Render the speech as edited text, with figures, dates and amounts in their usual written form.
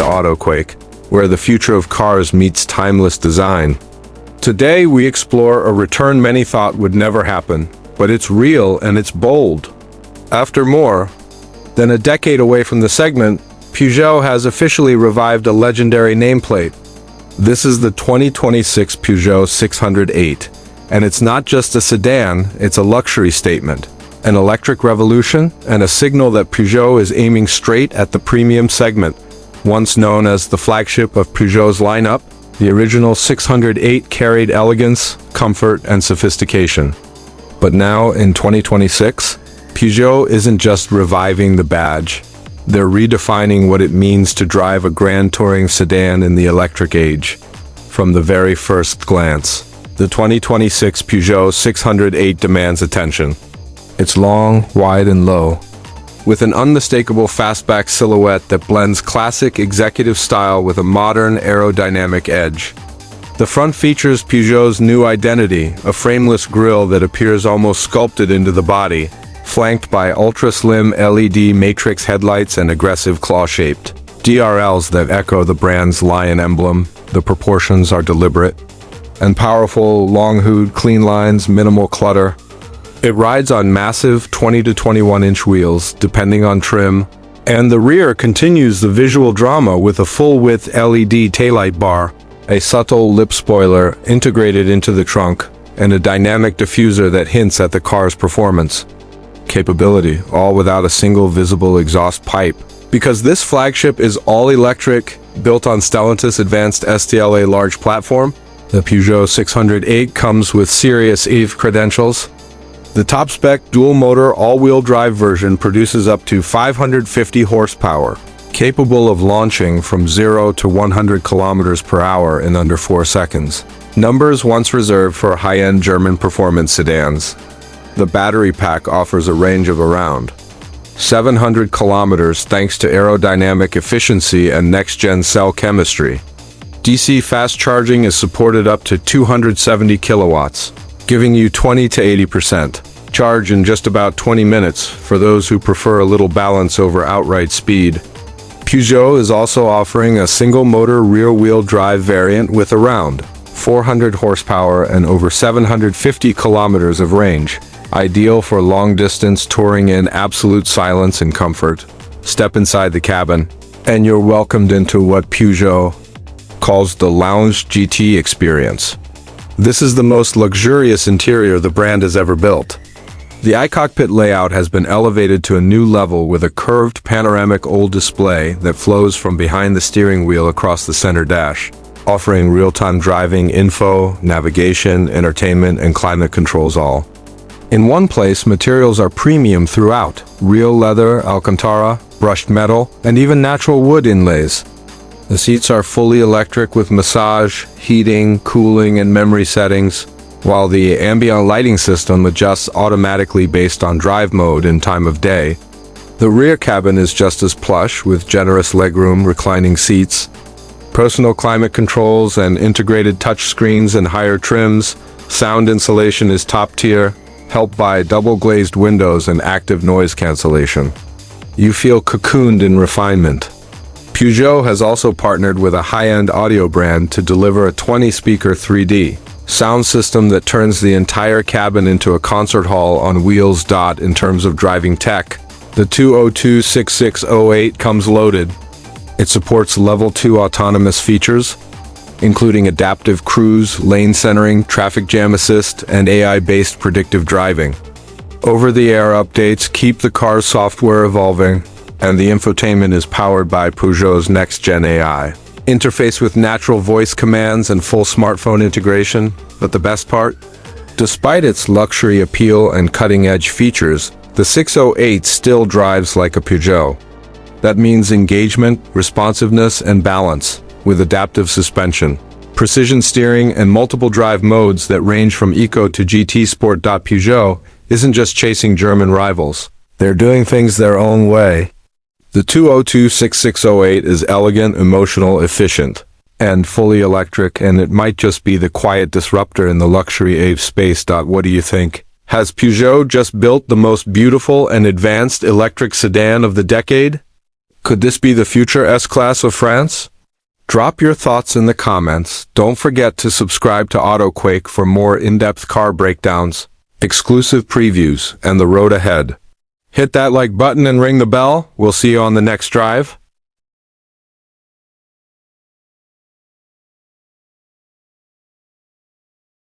to Autoquake, where the future of cars meets timeless design. Today we explore a return many thought would never happen, but it's real and it's bold. After more than a decade away from the segment, Peugeot has officially revived a legendary nameplate. This is the 2026 Peugeot 608, and it's not just a sedan, it's a luxury statement, an electric revolution, and a signal that Peugeot is aiming straight at the premium segment. Once known as the flagship of Peugeot's lineup, the original 608 carried elegance, comfort, and sophistication. But now, in 2026, Peugeot isn't just reviving the badge. They're redefining what it means to drive a grand touring sedan in the electric age. From the very first glance, the 2026 Peugeot 608 demands attention. It's long, wide, and low, with an unmistakable fastback silhouette that blends classic executive style with a modern aerodynamic edge. The front features Peugeot's new identity, a frameless grille that appears almost sculpted into the body, flanked by ultra-slim LED matrix headlights and aggressive claw-shaped DRLs that echo the brand's lion emblem. The proportions are deliberate and powerful, long-hood, clean lines, minimal clutter. It rides on massive 20 to 21-inch wheels, depending on trim, and the rear continues the visual drama with a full-width LED taillight bar, a subtle lip spoiler integrated into the trunk, and a dynamic diffuser that hints at the car's performance capability, all without a single visible exhaust pipe. Because this flagship is all electric, built on Stellantis advanced STLA large platform, the Peugeot 608 comes with serious EV credentials. The top-spec dual-motor all-wheel drive version produces up to 550 horsepower, capable of launching from 0 to 100 kilometers per hour in under 4 seconds. Numbers once reserved for high-end German performance sedans. The battery pack offers a range of around 700 kilometers thanks to aerodynamic efficiency and next-gen cell chemistry. DC fast charging is supported up to 270 kilowatts, giving you 20 to 80% charge in just about 20 minutes for those who prefer a little balance over outright speed. Peugeot is also offering a single-motor rear-wheel drive variant with around 400 horsepower and over 750 kilometers of range, ideal for long-distance touring in absolute silence and comfort. Step inside the cabin, and you're welcomed into what Peugeot calls the Lounge GT experience. This is the most luxurious interior the brand has ever built. The iCockpit layout has been elevated to a new level with a curved panoramic OLED display that flows from behind the steering wheel across the center dash, offering real-time driving info, navigation, entertainment, and climate controls all in one place. Materials are premium throughout: real leather, Alcantara, brushed metal, and even natural wood inlays. The seats are fully electric with massage, heating, cooling, and memory settings, while the ambient lighting system adjusts automatically based on drive mode and time of day. The rear cabin is just as plush, with generous legroom, reclining seats, personal climate controls, and integrated touchscreens and higher trims. Sound insulation is top tier, helped by double-glazed windows and active noise cancellation. You feel cocooned in refinement. Peugeot has also partnered with a high-end audio brand to deliver a 20-speaker 3D sound system that turns the entire cabin into a concert hall on wheels. In terms of driving tech, the 202-6608 comes loaded. It supports level 2 autonomous features, including adaptive cruise, lane centering, traffic jam assist, and AI-based predictive driving. Over-the-air updates keep the car's software evolving, and the infotainment is powered by Peugeot's next-gen AI interface with natural voice commands and full smartphone integration. But the best part? Despite its luxury appeal and cutting-edge features, the 608 still drives like a Peugeot. That means engagement, responsiveness, and balance, with adaptive suspension, precision steering, and multiple drive modes that range from Eco to GT Sport. Peugeot isn't just chasing German rivals. They're doing things their own way. The 202-6608 is elegant, emotional, efficient, and fully electric, and it might just be the quiet disruptor in the luxury AVE space. What do you think? Has Peugeot just built the most beautiful and advanced electric sedan of the decade? Could this be the future S-Class of France? Drop your thoughts in the comments. Don't forget to subscribe to AutoQuake for more in-depth car breakdowns, exclusive previews, and the road ahead. Hit that like button and ring the bell. We'll see you on the next drive.